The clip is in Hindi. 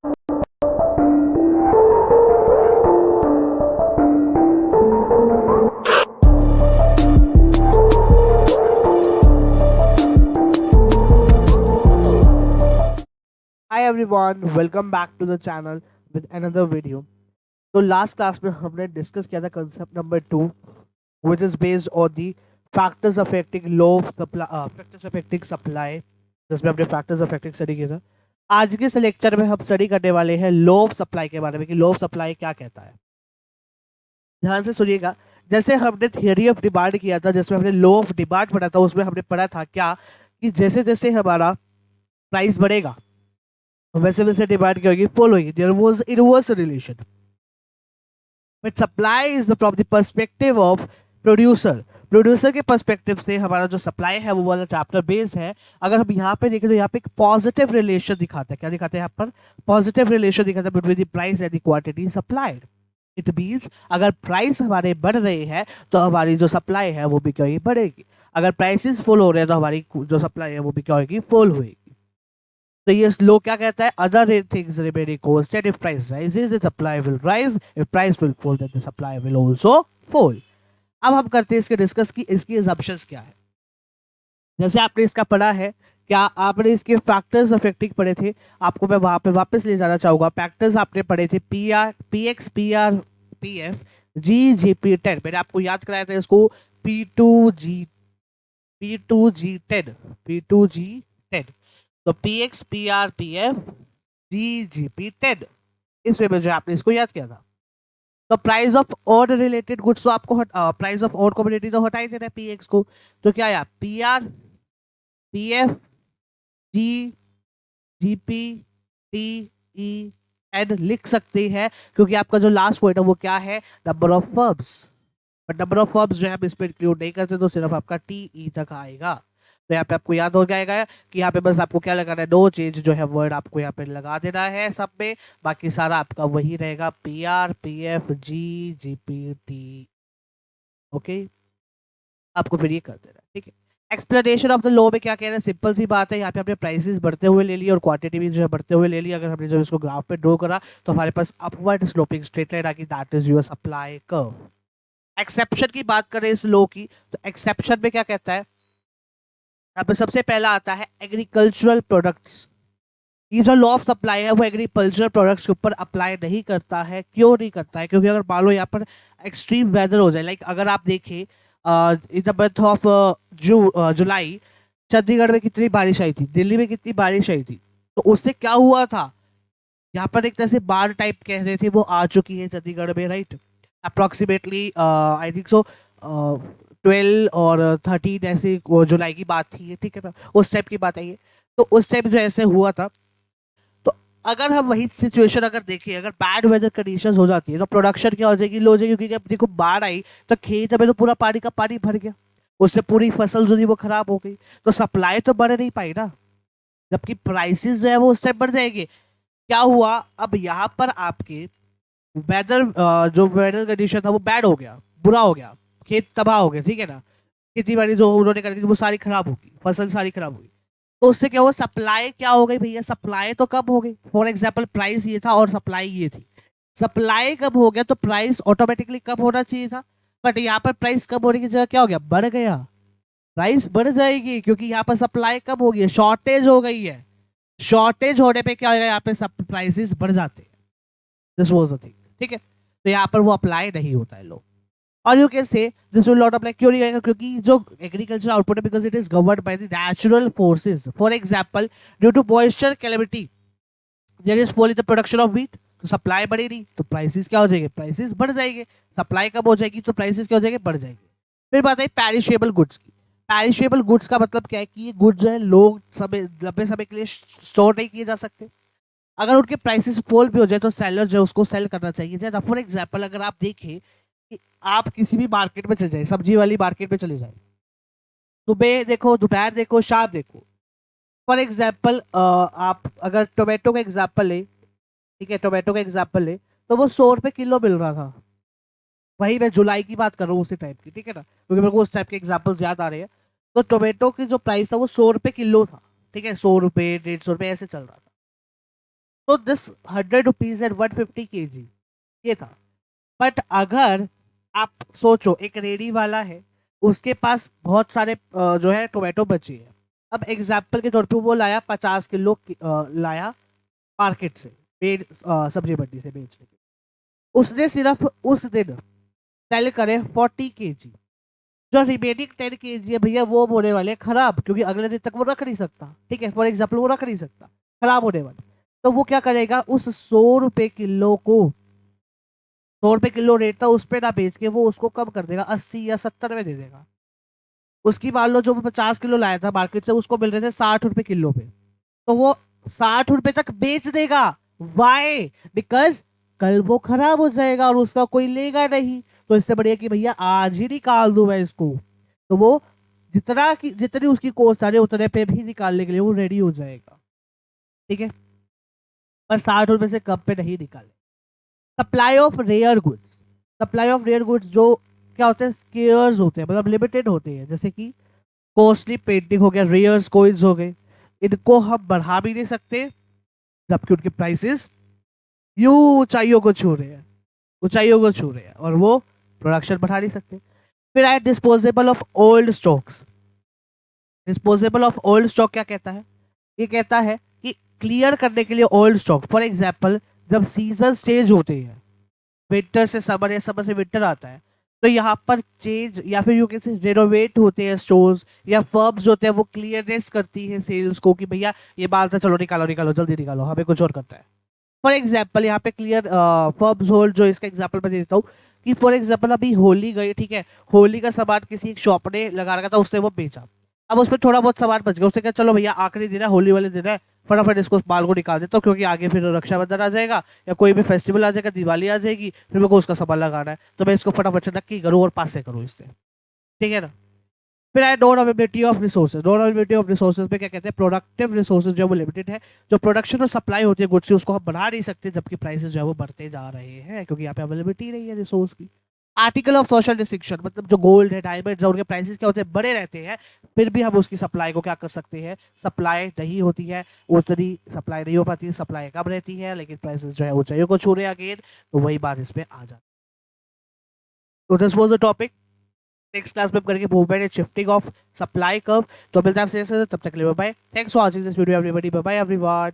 Hi everyone, welcome back to the channel with another video. तो लास्ट क्लास में हमने डिस्कस किया था concept number 2 which is based on the factors affecting low supply factors affecting supply, जिसमें हमने factors affecting स्टडी किया था। आज के इस लेक्चर में हम स्टडी करने वाले हैं लो ऑफ सप्लाई के बारे में कि लो ऑफ सप्लाई क्या कहता है। ध्यान से सुनिएगा। जैसे हमने थियरी ऑफ डिमांड किया था, जिसमें हमने लो ऑफ डिमांड पढ़ा था, उसमें हमने पढ़ा था क्या कि जैसे जैसे हमारा प्राइस बढ़ेगा वैसे वैसे डिमांड क्या होगी, फॉलो होगी। There was inverse relation but supply is from the perspective of producer. Producer के पर्सपेक्टिव से हमारा जो सप्लाई है वो वाला चैप्टर बेस है। अगर हम यहाँ पे देखें तो यहाँ पे एक पॉजिटिव रिलेशन दिखाता है। क्या दिखाते हैं यहाँ पर? पॉजिटिव रिलेशन दिखाता है between the price and the quantity supplied. It means अगर प्राइस हमारे बढ़ रहे हैं तो हमारी जो सप्लाई है वो भी क्या होगी, बढ़ेगी। अगर प्राइसेस फॉल हो रहे हैं तो हमारी जो सप्लाई है वो भी क्या होगी, फॉल होगी। तो ये लो क्या कहता है? Other things remaining constant, if price rises the supply will rise, if price will fall then the supply will also fall. अब हम करते हैं इसके डिस्कस की इसकी असम्पशंस क्या है। जैसे आपने इसका पढ़ा है, क्या आपने इसके फैक्टर्स अफेक्टिंग पढ़े थे? आपको मैं वहां पे वापस ले जाना चाहूंगा। फैक्टर्स आपने पढ़े थे P R, P X, P R, P F, G, G P 10। मैंने आपको याद कराया था इसको P two G, P two G 10, P two G 10। तो P X, P R, P F, G, G P 10, इस वे में जो आपने इसको याद किया था। तो प्राइस ऑफ और रिलेटेड गुड्स तो आपको प्राइस ऑफ और कमोडिटी तो हटा ही देना है पी एक्स को। तो क्या है? P R, P F, G, G P, T, ई, एन लिख सकते हैं, क्योंकि आपका जो लास्ट पॉइंट है वो क्या है? Number of firms. But number of firms जो है हम इस पर इंक्लूड नहीं करते, तो सिर्फ आपका टी ई तक आएगा। तो यहाँ पे आपको याद हो जाएगा कि यहाँ पे बस आपको क्या लगाना है, नो चेंज जो है वर्ड आपको यहाँ पे लगा देना है सब में। बाकी सारा आपका वही रहेगा, P R, P F, G, G P, T. Okay, आपको फिर ये कर देना है, ठीक है। एक्सप्लेनेशन ऑफ द लॉ में क्या कह रहे हैं? सिंपल सी बात है, यहाँ पे हमने प्राइसेस बढ़ते हुए ले ली और क्वांटिटी भी जो है बढ़ते हुए ले ली। अगर हमने जब इसको ग्राफ पे ड्रॉ करा तो हमारे पास अपवर्ड स्लोपिंग स्ट्रेट लाइन आ गई, that is your supply curve. Exception की बात करें इस लॉ की, तो एक्सेप्शन में क्या कहता है? यहाँ पे सबसे पहला आता है एग्रीकल्चरल प्रोडक्ट्स। ये जो लॉ ऑफ सप्लाई है वो एग्रीकल्चरल प्रोडक्ट्स के ऊपर अप्लाई नहीं करता है। क्यों नहीं करता है? क्योंकि अगर मान लो यहाँ पर एक्सट्रीम वेदर हो जाए, लाइक अगर आप देखें in the month of July Chandigarh में कितनी बारिश आई थी, दिल्ली में कितनी बारिश आई थी, तो उससे क्या हुआ था? यहाँ पर एक तरह से बाढ़ टाइप कह रहे थे, वो आ चुकी है चंडीगढ़ में, right? Approximately I think so 12 और 13 ऐसे जुलाई की बात थी, ठीक है ना? उस टाइप की बात आई है। तो उस टाइप जो ऐसे हुआ था, तो अगर हम वही सिचुएशन अगर देखें, अगर बैड वेदर कंडीशंस हो जाती है तो प्रोडक्शन क्या हो जाएगी, लो हो जाएगी। क्योंकि अब देखो बाढ़ आई तो खेत में तो पूरा पानी का पानी भर गया, उससे पूरी फसल जो थी वो खराब हो गई, तो सप्लाई तो बढ़ नहीं पाई ना, जबकि प्राइसेस जो है वो उस टाइम बढ़ जाएंगे। क्या हुआ? अब यहाँ पर आपके वेदर जो वेदर कंडीशन था वो बैड हो गया, बुरा हो गया, खेत तबाह हो गए, ठीक है ना? खेती बाड़ी जो उन्होंने करी थी वो सारी खराब होगी, फसल सारी खराब होगी। तो उससे क्या हुआ? सप्लाई क्या हो गई भैया? सप्लाई तो कम हो गई। फॉर एग्जाम्पल प्राइस ये था और सप्लाई ये थी, सप्लाई कम हो गया तो प्राइस ऑटोमेटिकली कम होना चाहिए था। बट यहाँ पर प्राइस कम होने की जगह क्या हो गया? बढ़ गया। प्राइस बढ़ जाएगी क्योंकि यहाँ पर सप्लाई कम हो गई है, शॉर्टेज हो गई है। शॉर्टेज होने पे क्या होगा? यहाँ पे सब प्राइसेस बढ़ जाते हैं। दिस वाज द थिंग, ठीक है? तो यहाँ पर वो अप्लाई नहीं होता है लोग। और you can say this will not apply. क्यों नहीं आएगा? क्योंकि जो एग्रीकल्चर आउटपुट है, because it is governed by the natural forces. For example due to moisture calamity there is fall in the production of wheat, तो सप्लाई बढ़ेगी तो प्राइसेस क्या हो जाएंगे? प्राइसेस बढ़ जाएंगे। सप्लाई कम हो जाएगी तो प्राइसेस क्या हो जाएंगे? बढ़ जाएंगे। फिर बात है पैरिशेबल गुड्स की। पैरिशेबल गुड्स का मतलब क्या है कि ये गुड्स जो है लोग समय लंबे समय के लिए स्टोर नहीं किए जा सकते। अगर उनके प्राइसेस फॉल भी हो जाए तो सेलर जो है उसको सेल करना चाहिए। जैसे फॉर एग्जांपल अगर आप देखें कि आप किसी भी मार्केट में चले जाए, सब्जी वाली मार्केट में चले जाए, सुबह देखो, दोपहर देखो, शाम देखो। फॉर एग्जाम्पल आप अगर टोमेटो का एग्जाम्पल ले, ठीक है, टोमेटो का एग्जाम्पल ले, तो वो 100 रुपए किलो मिल रहा था। वही मैं जुलाई की बात कर रहा हूँ, उसी टाइप की, ठीक है ना? क्योंकि मेरे को उस टाइप के एग्जाम्पल्स याद आ रहे हैं। तो टोमेटो की जो प्राइस था वो 100 रुपए किलो था, ठीक है? 100 रुपए, 150 रुपए ऐसे चल रहा था। तो दिस 100 रुपीज एंड 150 kg ये था। बट अगर आप सोचो एक रेडी वाला है, उसके पास बहुत सारे जो है टोमेटो बची है। अब एग्जाम्पल के तौर पे वो लाया 50 किलो लाया मार्केट से, सब्जी मंडी से बेचने के। उसने सिर्फ उस दिन सेल करे 40 kg। जो रिमेनिंग 10 kg है भैया वो होने वाले खराब, क्योंकि अगले दिन तक वो रख नहीं सकता। ठीक है, फॉर एग्जाम्पल वो रख नहीं सकता, खराब होने वाले। तो वो क्या करेगा, उस 100 रुपए किलो को, 100 रुपए किलो रेट था उस पे ना बेच के वो उसको कम कर देगा, 80 या 70 में दे देगा। उसकी मान लो जो वो 50 किलो लाया था मार्केट से, उसको मिल रहे थे 60 रुपए किलो पे, तो वो 60 रुपए तक बेच देगा। वाई? बिकॉज कल वो खराब हो जाएगा और उसका कोई लेगा नहीं। तो इससे बढ़िया कि भैया आज ही निकाल दूं मैं इसको। तो वो जितनी उसकी कॉस्ट आ रही है उतने पे भी निकालने के लिए वो रेडी हो जाएगा। ठीक है, पर 60 रुपए से कम पे नहीं निकाले। Supply of rare goods, supply of rare goods जो क्या होते हैं, स्केयर्स होते हैं, मतलब लिमिटेड होते हैं। जैसे कि कॉस्टली पेंटिंग हो गया, रेयर्स कोइंस हो गए, इनको हम बढ़ा भी नहीं सकते जबकि उनके प्राइसेस यूं ऊंचाइयों को छू रहे हैं, ऊंचाइयों को छू रहे हैं, और वो प्रोडक्शन बढ़ा नहीं सकते। फिर आए disposable of old stocks. Disposable of old stock क्या कहता है, ये कहता है कि क्लियर करने के लिए ओल्ड स्टॉक। फॉर एग्जाम्पल जब सीजन चेंज होते हैं, विंटर से समर या समर से विंटर आता है, तो यहाँ पर चेंज या फिर यू कैसे रेनोवेट होते हैं स्टोर्स, या फर्म्स होते हैं, वो क्लियरनेस करती है सेल्स को कि भैया ये माल था, चलो निकालो निकालो जल्दी निकालो, हमें कुछ और करता है। फॉर एग्जाम्पल यहाँ पे क्लियर फर्म्स होल्ड, जो इसका एग्जाम्पल मैं देता हूँ कि फॉर एग्जाम्पल अभी होली गई, ठीक है, होली का सामान किसी एक शॉप ने लगा रखा था, उसने वो बेचा। अब उसमें थोड़ा बहुत सामान बच गया, उसने कहा चलो भैया आखिरी दिन है, होली वाले दिन है, फटाफट इसको माल को निकाल देता हूँ, क्योंकि आगे फिर रक्षाबंधन आ जाएगा या कोई भी फेस्टिवल आ जाएगा, दिवाली आ जाएगी, फिर मेरे को उसका सामान लगाना है, तो मैं इसको फटाफट से नक्की करूँ और पास से करूँ इससे। ठीक है ना। फिर आए non availability of resources. Non availability of resources में क्या कहते हैं, प्रोडक्टिव रिसोर्सेज जो वो लिमिटेड है, जो प्रोडक्शन और सप्लाई होती है गुड्स की उसको हम बढ़ा नहीं सकते, जबकि प्राइसेस जो है वो बढ़ते जा रहे हैं क्योंकि यहाँ पे अवेलेबिलिटी नहीं है रिसोर्स की। आर्टिकल ऑफ सोशल डिस्टिंक्शन, मतलब जो गोल्ड है, डायमंड्स है, उनके प्राइसेस क्या होते हैं, बड़े रहते हैं, फिर भी हम उसकी सप्लाई को क्या कर सकते हैं, सप्लाई नहीं होती है, उतनी सप्लाई नहीं हो पाती, सप्लाई कम रहती है, लेकिन प्राइसेस जो है ऊंचाइयों को छू रहे हैं अगेन। तो वही बात इसमें आ जाती है। तो this was the topic. Next class में हम करेंगे movement and shifting of supply curve. तो मिलता है आपसे तब तक के लिए bye. Thanks for watching this video everybody, bye bye everyone.